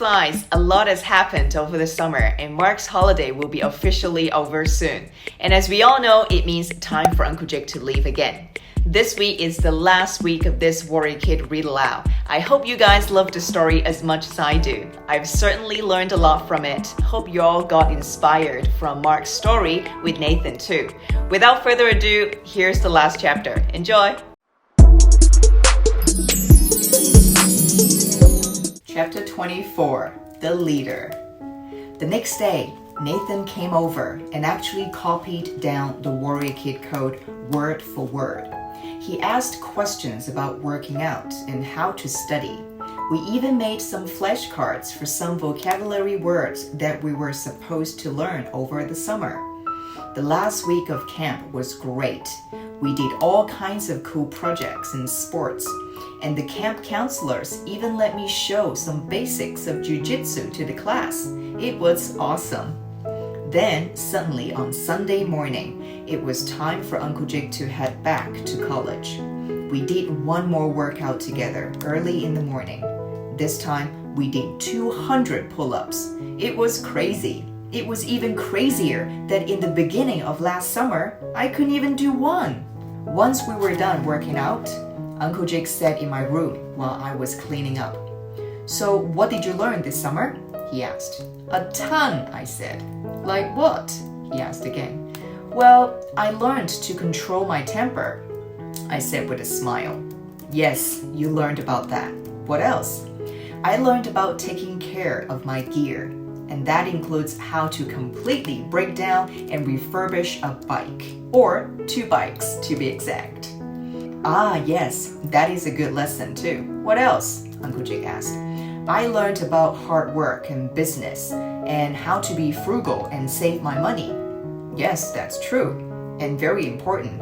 Marc's eyes, a lot has happened over the summer, and Marc's holiday will be officially over soon. And as we all know, it means time for Uncle Jake to leave again. This week is the last week of this Warrior Kid Read Aloud. I hope you guys love the story as much as I do. I've certainly learned a lot from it. Hope you all got inspired from Marc's story with Nathan too. Without further ado, here's the last chapter. Enjoy! Chapter 24, The Leader. The next day, Nathan came over and actually copied down the Warrior Kid code word for word. He asked questions about working out and how to study. We even made some flashcards for some vocabulary words that we were supposed to learn over the summer. The last week of camp was great. We did all kinds of cool projects and sports, and the camp counselors even let me show some basics of jiu-jitsu to the class. It was awesome. Then, suddenly on Sunday morning, it was time for Uncle Jake to head back to college. We did one more workout together early in the morning. This time, we did 200 pull-ups. It was crazy. It was even crazier that in the beginning of last summer, I couldn't even do one. Once we were done working out, Uncle Jake sat in my room while I was cleaning up. "So what did you learn this summer?" he asked. "A ton," I said. "Like what?" he asked again. "Well, I learned to control my temper," I said with a smile. "Yes, you learned about that. What else?" "I learned about taking care of my gear, and that includes how to completely break down and refurbish a bike, or 2 bikes to be exact." "Ah, yes, that is a good lesson too. What else?" Uncle Jake asked. "I learned about hard work and business, and how to be frugal and save my money." "Yes, that's true, and very important.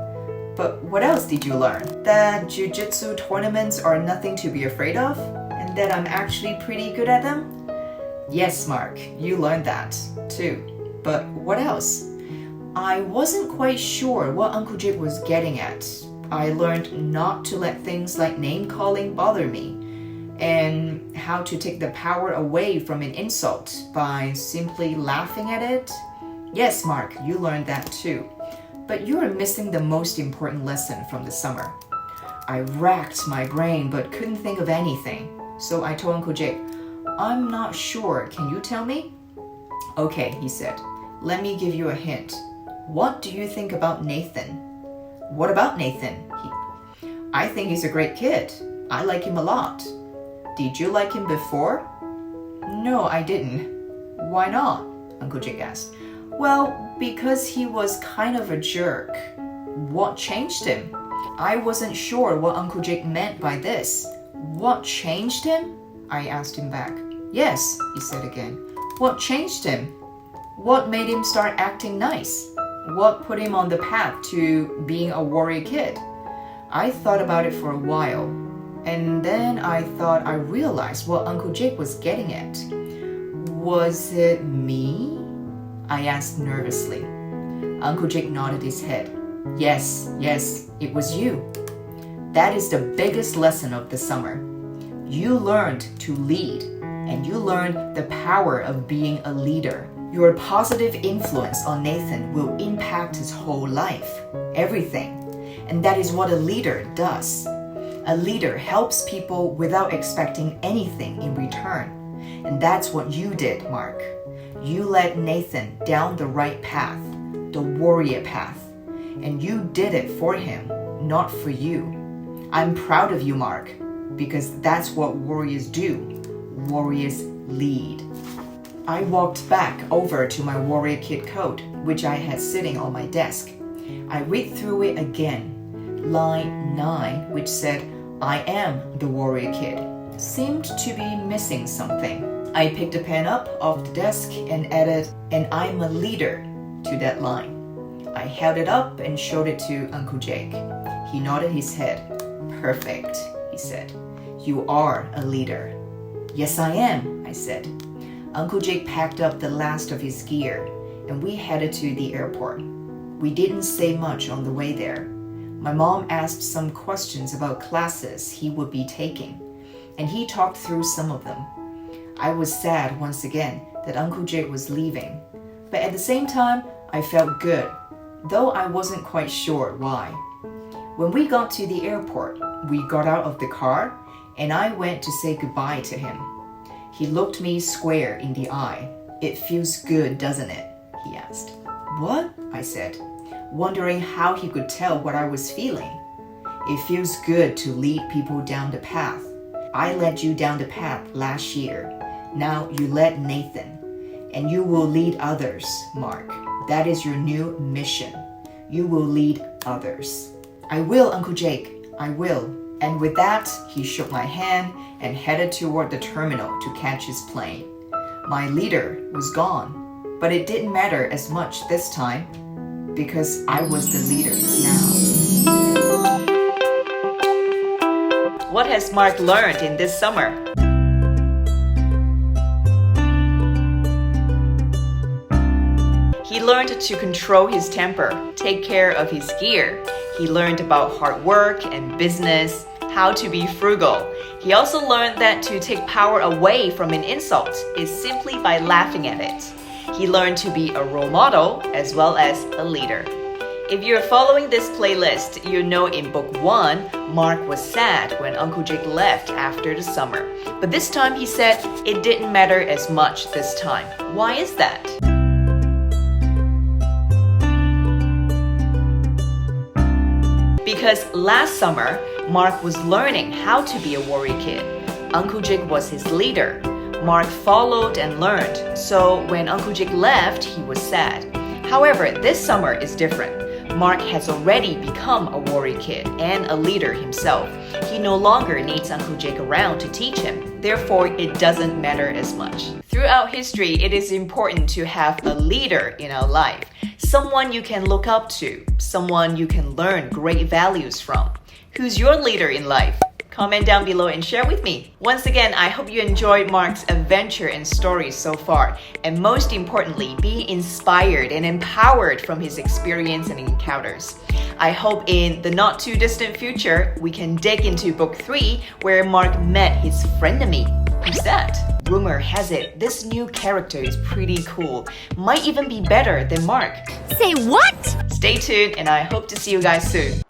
But what else did you learn? That jiu-jitsu tournaments are nothing to be afraid of, and that I'm actually pretty good at them?" "Yes, Marc, you learned that too. But what else?" I wasn't quite sure what Uncle Jake was getting at. I learned not to let things like name-calling bother me, and how to take the power away from an insult by simply laughing at it. "Yes, Marc, you learned that too. But you are missing the most important lesson from the summer." I racked my brain but couldn't think of anything. So I told Uncle Jake, "I'm not sure. Can you tell me?" "Okay," he said. "Let me give you a hint. What do you think about Nathan?" "What about Nathan?" "I think he's a great kid. I like him a lot." "Did you like him before?" "No, I didn't." "Why not?" Uncle Jake asked. "Well, because he was kind of a jerk." "What changed him?" I wasn't sure what Uncle Jake meant by this. "What changed him?" I asked him back. "Yes," he said again. "What changed him? What made him start acting nice? What put him on the path to being a warrior kid?" I thought about it for a while, and then I thought I realized what Uncle Jake was getting at. "Was it me?" I asked nervously. Uncle Jake nodded his head. Yes, it was you. That is the biggest lesson of the summer. You learned to lead, and you learned the power of being a leader. Your positive influence on Nathan will impact his whole life, everything. And that is what a leader does. A leader helps people without expecting anything in return. And that's what you did, Marc. You led Nathan down the right path, the warrior path. And you did it for him, not for you. I'm proud of you, Marc, because that's what warriors do. Warriors lead. I walked back over to my Warrior Kid code, which I had sitting on my desk. I read through it again. Line 9, which said, "I am the Warrior Kid," seemed to be missing something. I picked a pen up off the desk and added, "and I'm a leader," to that line. I held it up and showed it to Uncle Jake. He nodded his head. "Perfect," he said. "You are a leader." "Yes, I am," I said. Uncle Jake packed up the last of his gear, and we headed to the airport. We didn't say much on the way there. My mom asked some questions about classes he would be taking, and he talked through some of them. I was sad once again that Uncle Jake was leaving, but at the same time, I felt good, though I wasn't quite sure why. When we got to the airport, we got out of the car, and I went to say goodbye to him. He looked me square in the eye. "It feels good, doesn't it?" he asked. "What?" I said, wondering how he could tell what I was feeling. "It feels good to lead people down the path. I led you down the path last year. Now you led Nathan. And you will lead others, Marc. That is your new mission. You will lead others." "I will, Uncle Jake. I will." And with that, he shook my hand and headed toward the terminal to catch his plane. My leader was gone, but it didn't matter as much this time because I was the leader now. What has Marc learned in this summer? He learned to control his temper, take care of his gear. He learned about hard work and business, how to be frugal. He also learned that to take power away from an insult is simply by laughing at it. He learned to be a role model as well as a leader. If you're following this playlist, you know in book 1, Marc was sad when Uncle Jake left after the summer. But this time he said it didn't matter as much this time. Why is that? Because last summer, Marc was learning how to be a warrior kid. Uncle Jake was his leader. Marc followed and learned, so when Uncle Jake left, he was sad. However, this summer is different. Marc has already become a warrior kid and a leader himself. He no longer needs Uncle Jake around to teach him. Therefore, it doesn't matter as much. Throughout history, it is important to have a leader in our life. Someone you can look up to, someone you can learn great values from. Who's your leader in life? Comment down below and share with me. Once again, I hope you enjoyed Marc's adventure and stories so far. And most importantly, be inspired and empowered from his experience and encounters. I hope in the not too distant future, we can dig into book 3 where Marc met his frenemy. Who's that? Rumor has it, this new character is pretty cool. Might even be better than Marc. Say what? Stay tuned and I hope to see you guys soon.